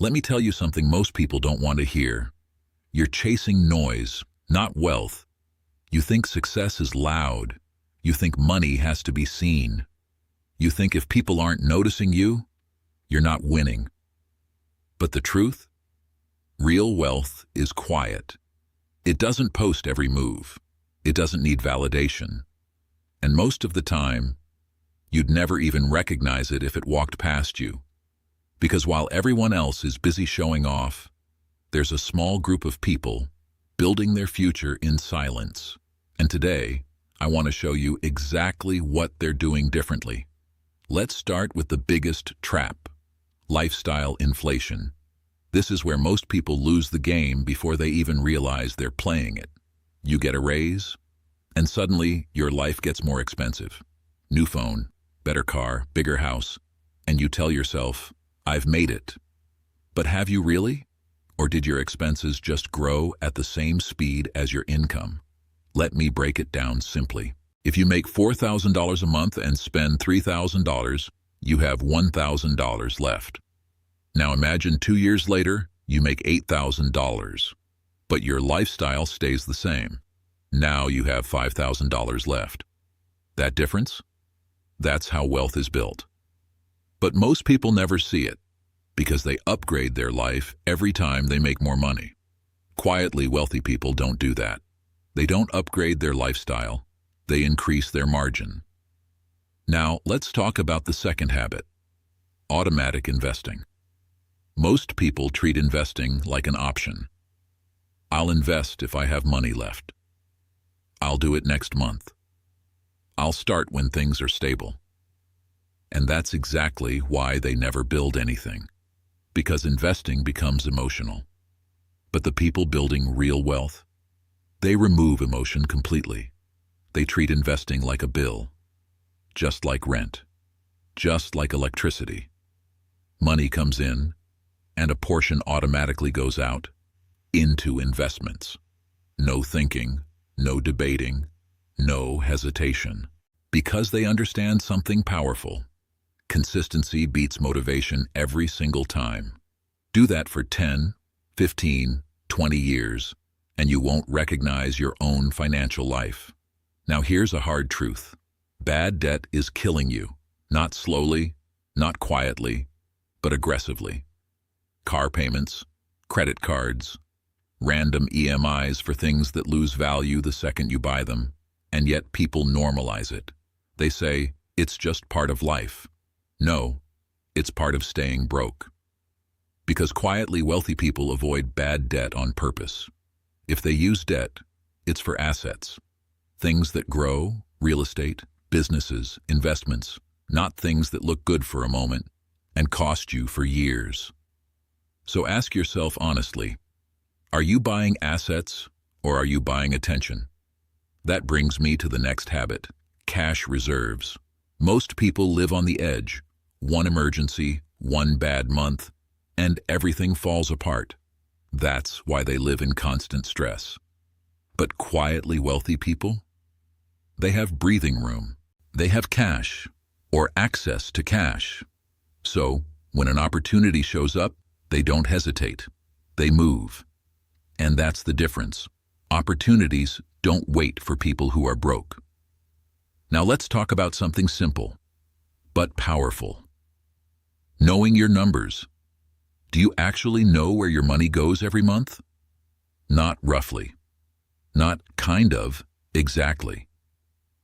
Let me tell you something most people don't want to hear. You're chasing noise, not wealth. You think success is loud. You think money has to be seen. You think if people aren't noticing you, you're not winning. But the truth? Real wealth is quiet. It doesn't post every move. It doesn't need validation. And most of the time, you'd never even recognize it if it walked past you. Because while everyone else is busy showing off, there's a small group of people building their future in silence. And today, I want to show you exactly what they're doing differently. Let's start with the biggest trap: lifestyle inflation. This is where most people lose the game before they even realize they're playing it. You get a raise, and suddenly your life gets more expensive. New phone, better car, bigger house, and you tell yourself, I've made it. But have you really? Or did your expenses just grow at the same speed as your income? Let me break it down simply. If you make $4,000 a month and spend $3,000, you have $1,000 left. Now imagine 2 years later, you make $8,000, but your lifestyle stays the same. Now you have $5,000 left. That difference? That's how wealth is built. But most people never see it, because they upgrade their life every time they make more money. Quietly wealthy people don't do that. They don't upgrade their lifestyle, they increase their margin. Now, let's talk about the second habit: automatic investing. Most people treat investing like an option. I'll invest if I have money left. I'll do it next month. I'll start when things are stable. And that's exactly why they never build anything. Because investing becomes emotional. But the people building real wealth, they remove emotion completely. They treat investing like a bill, just like rent, just like electricity. Money comes in, and a portion automatically goes out into investments. No thinking, no debating, no hesitation. Because they understand something powerful. Consistency beats motivation every single time. Do that for 10, 15, 20 years, and you won't recognize your own financial life. Now here's a hard truth. Bad debt is killing you, not slowly, not quietly, but aggressively. Car payments, credit cards, random EMIs for things that lose value the second you buy them, and yet people normalize it. They say, it's just part of life. No, it's part of staying broke. Because quietly wealthy people avoid bad debt on purpose. If they use debt, it's for assets. Things that grow, real estate, businesses, investments, not things that look good for a moment and cost you for years. So ask yourself honestly, are you buying assets or are you buying attention? That brings me to the next habit: cash reserves. Most people live on the edge. One emergency, one bad month, and everything falls apart. That's why they live in constant stress. But quietly wealthy people? They have breathing room. They have cash, or access to cash. So, when an opportunity shows up, they don't hesitate. They move. And that's the difference. Opportunities don't wait for people who are broke. Now let's talk about something simple, but powerful. Knowing your numbers. Do you actually know where your money goes every month? Not roughly. Not kind of, exactly.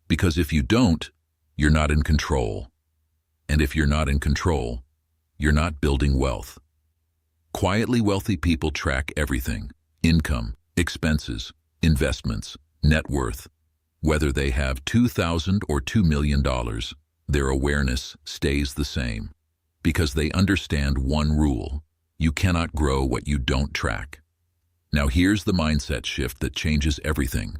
Because if you don't, you're not in control. And if you're not in control, you're not building wealth. Quietly wealthy people track everything: income, expenses, investments, net worth. Whether they have $2,000 or $2 million, their awareness stays the same. Because they understand one rule: you cannot grow what you don't track. Now here's the mindset shift that changes everything.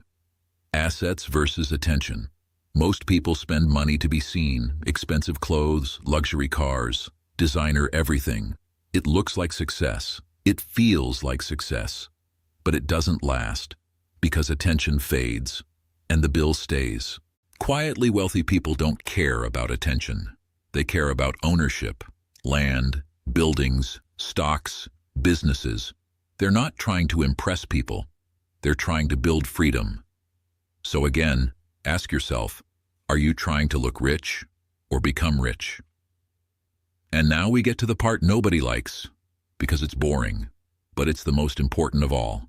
Assets versus attention. Most people spend money to be seen: expensive clothes, luxury cars, designer everything. It looks like success. It feels like success. But it doesn't last, because attention fades, and the bill stays. Quietly wealthy people don't care about attention. They care about ownership, land, buildings, Stocks, businesses, they're not trying to impress people. They're trying to build freedom. So again, ask yourself, are you trying to look rich or become rich? And now we get to the part nobody likes, because it's boring, but it's the most important of all.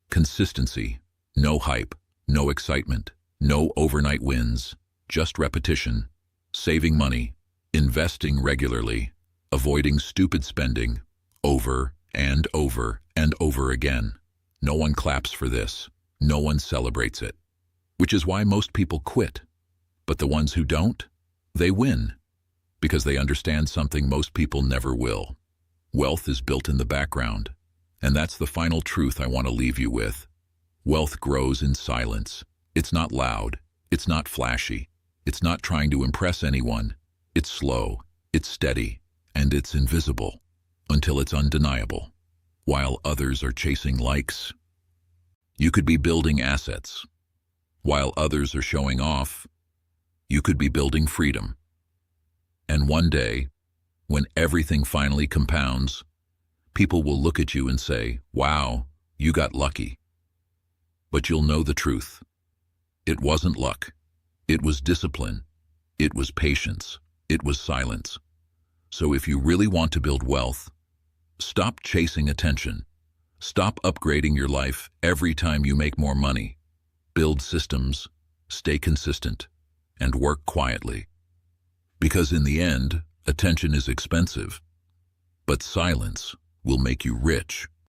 Consistency. No hype, no excitement, no overnight wins, just repetition, saving money, investing regularly, avoiding stupid spending, over and over and over again. No one claps for this. No one celebrates it. Which is why most people quit. But the ones who don't, they win. Because they understand something most people never will. Wealth is built in the background. And that's the final truth I want to leave you with. Wealth grows in silence. It's not loud. It's not flashy. It's not trying to impress anyone. It's slow. It's steady. And it's invisible. Until it's undeniable. While others are chasing likes, you could be building assets. While others are showing off, you could be building freedom. And one day, when everything finally compounds, people will look at you and say, wow, you got lucky. But you'll know the truth. It wasn't luck. It was discipline. It was patience. It was silence. So if you really want to build wealth, stop chasing attention. Stop upgrading your life every time you make more money. Build systems, stay consistent, and work quietly. Because in the end, attention is expensive, but silence will make you rich.